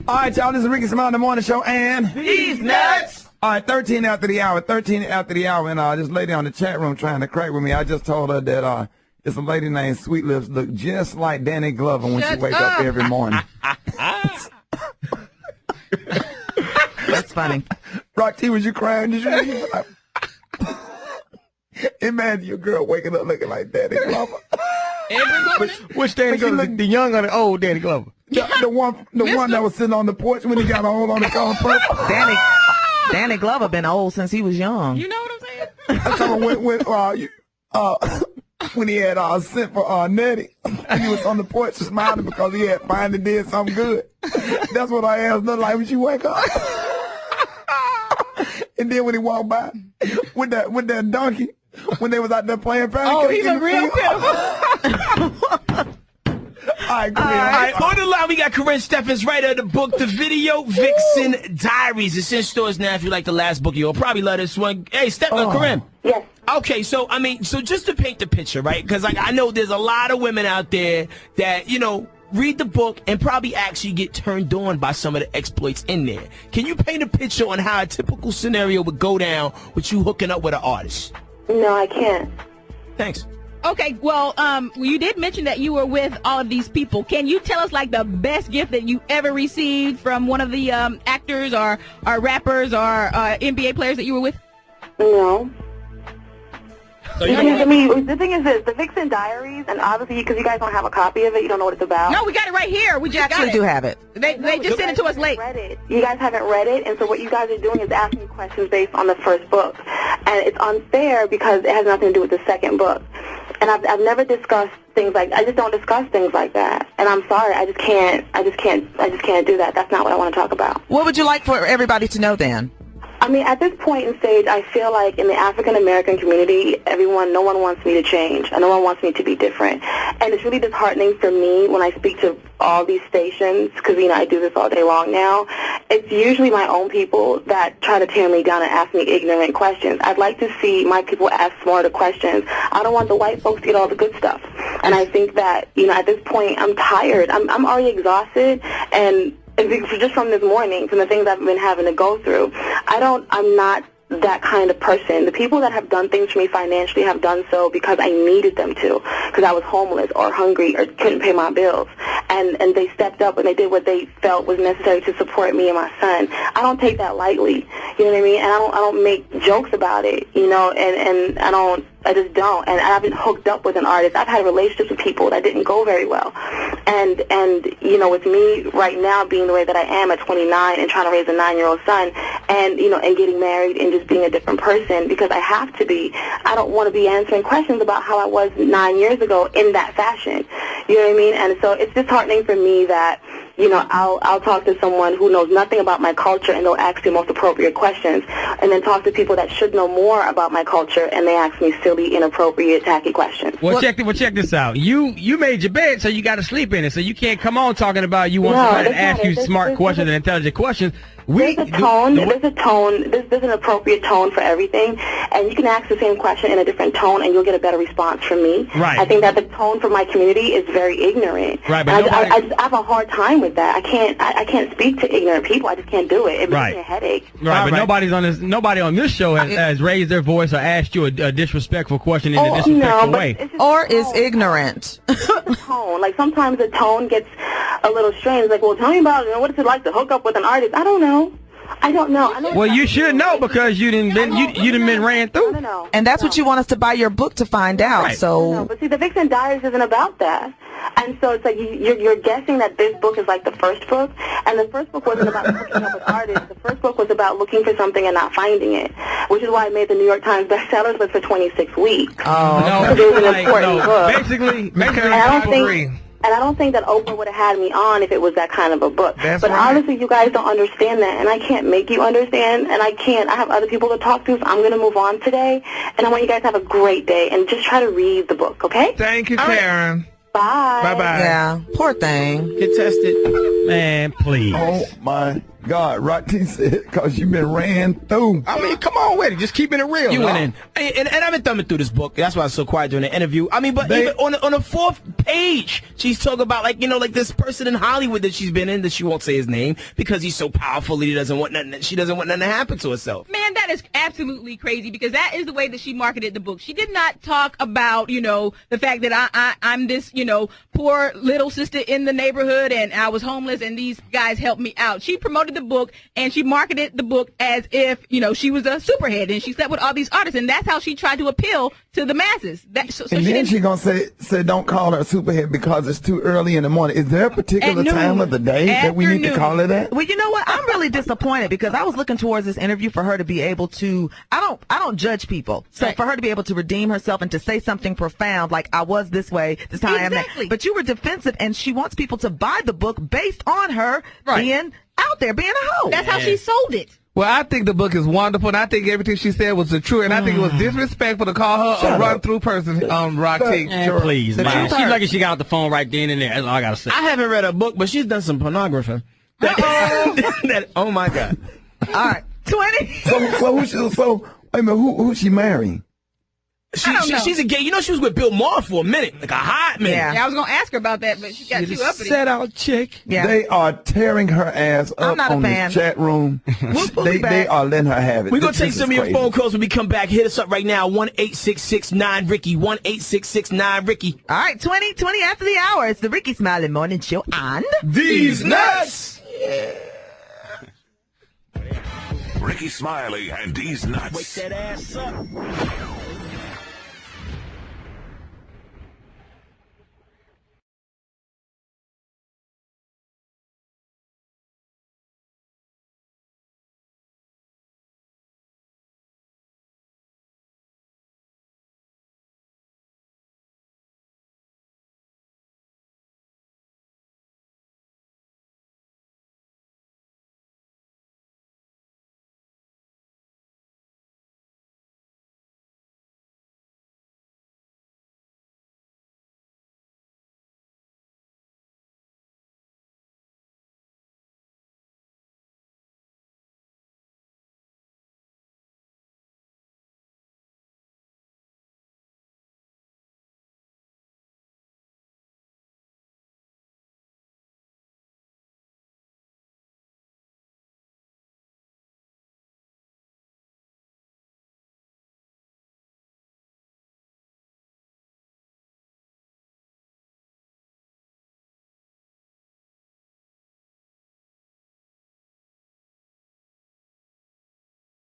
All right, y'all, this is Rickey Smiley, the morning show, and These nuts. All right, 13 after the hour, and this lady on the chat room trying to crack with me. I just told her that it's a lady named Sweet Lips look just like Danny Glover when she wake up every morning. That's funny. Rocky, was you crying? Did you? Imagine your girl waking up looking like Danny Glover. Which Danny Glover? The young or the old Danny Glover? The one that was sitting on the porch when he got a hold on the car purple. Danny Glover been old since he was young. You know what I'm saying? That's when he had sent for Nettie, and he was on the porch smiling because he had finally did something good. That's what I asked her, like, when she wake up. And then when he walked by with that donkey, when they was out there playing pancakes. Oh, he's a real pitiful. All right, on the line, we got Karrine Steffans, writer of the book, The Video Vixen Diaries. It's in stores now. If you like the last book, you'll probably love this one. Hey, Karrine. Yes. Okay, so just to paint the picture, right? Because I know there's a lot of women out there that, read the book and probably actually get turned on by some of the exploits in there. Can you paint a picture on how a typical scenario would go down with you hooking up with an artist? No, I can't. Thanks. Okay, well, you did mention that you were with all of these people. Can you tell us, like, the best gift that you ever received from one of the actors or rappers or NBA players that you were with? No. So the thing is this, the Vixen Diaries, and obviously because you guys don't have a copy of it, you don't know what it's about. No, we got it right here. We just got it. do have it. They just sent it to us late. You guys haven't read it, and so what you guys are doing is asking questions based on the first book. And it's unfair because it has nothing to do with the second book. And I've never discussed things like, I just don't discuss things like that. And I'm sorry, I just can't do that. That's not what I want to talk about. What would you like for everybody to know then? I mean, at this point in stage, I feel like in the African-American community, no one wants me to change, and no one wants me to be different. And it's really disheartening for me when I speak to all these stations, because, I do this all day long now. It's usually my own people that try to tear me down and ask me ignorant questions. I'd like to see my people ask smarter questions. I don't want the white folks to get all the good stuff. And I think that, at this point, I'm tired. I'm already exhausted, and just from this morning, from the things I've been having to go through, I'm not that kind of person. The people that have done things for me financially have done so because I needed them to, because I was homeless or hungry or couldn't pay my bills. And they stepped up and they did what they felt was necessary to support me and my son. I don't take that lightly, you know what I mean? And I don't make jokes about it, and I just don't. And I've been hooked up with an artist. I've had relationships with people that didn't go very well. And with me right now being the way that I am at 29 and trying to raise a 9-year-old son and, and getting married and just being a different person because I have to be, I don't want to be answering questions about how I was 9 years ago in that fashion. You know what I mean? And so it's disheartening for me that, I'll talk to someone who knows nothing about my culture and they'll ask the most appropriate questions, and then talk to people that should know more about my culture and they ask me silly, inappropriate, tacky questions. Well, check this out. You made your bed, so you got to sleep in it. So you can't come on talking about you want somebody to ask you smart questions and intelligent questions. There's a tone. There's an appropriate tone for everything, and you can ask the same question in a different tone, and you'll get a better response from me. Right. I think that the tone for my community is very ignorant. Right, but I have a hard time with that. I can't speak to ignorant people. I just can't do it. It gives me a headache. Right, but nobody on this show has raised their voice or asked you a disrespectful question in a disrespectful way. Or is ignorant. The tone. Like sometimes the tone gets a little strange. Like, well, tell me about what is it like to hook up with an artist? I don't know. Well, you should know because you done been ran through. No. And that's what you want us to buy your book to find out. Right. So, but see, the Vixen Diaries isn't about that. And so it's like you're guessing that this book is like the first book, and the first book wasn't about hooking up with artists. The first book was about looking for something and not finding it, which is why I made the New York Times bestsellers list for 26 weeks. Oh, no, it was an important book. Basically, And I don't think that Oprah would have had me on if it was that kind of a book. But obviously you guys don't understand that, and I can't make you understand, and I have other people to talk to, so I'm going to move on today. And I want you guys to have a great day, and just try to read the book, okay? Thank you, Karen. Bye. Bye-bye. yeah, poor thing. Get tested. Man, please. Oh, my God. Rocky said, because you've been ran through. I mean, come on with it. Just keeping it real. You went in. And I've been thumbing through this book. That's why I was so quiet during the interview. I mean, but even on the 4th page, she's talking about, like, you know, like this person in Hollywood that she's been in that she won't say his name because he's so powerful that she doesn't want nothing to happen to herself. Man, that is absolutely crazy because that is the way that she marketed the book. She did not talk about, you know, the fact that I'm this, you know, poor little sister in the neighborhood and I was homeless and these guys helped me out. She promoted the book and she marketed the book as if, you know, she was a superhead and she slept with all these artists and that's how she tried to appeal to the masses. And then she gonna say don't call her a superhead because it's too early in the morning. Is there a particular time of the day that we need to call her that? Well, you know what? I'm really disappointed because I was looking towards this interview for her to be able to. I don't judge people, so for her to be able to redeem herself and to say something profound like I was this way, this time I am that. But you were defensive, and she wants people to buy the book based on her being out there, being a hoe. That's how she sold it. Well, I think the book is wonderful, and I think everything she said was the truth, and I think it was disrespectful to call her a run-through person, Rocky. Please, man. She's lucky she got off the phone right then and there. That's all I gotta say. I haven't read her book, but she's done some pornography. Oh, my God. All right, 20. So wait a minute, who's she marrying? She's a gay. You know, she was with Bill Maher for a minute, like a hot minute. Yeah, I was going to ask her about that, but she got too uppity. Set out chick. Yeah. They are tearing her ass up on this chat room. They are letting her have it. We're going to take some of your phone calls when we come back. Hit us up right now, 1-866-9-RICKY, 1-866-9-RICKY. All right, 20 after the hour. It's the Rickey Smiley Morning Show on These Nuts. Rickey Smiley and These Nuts. Wake that ass up.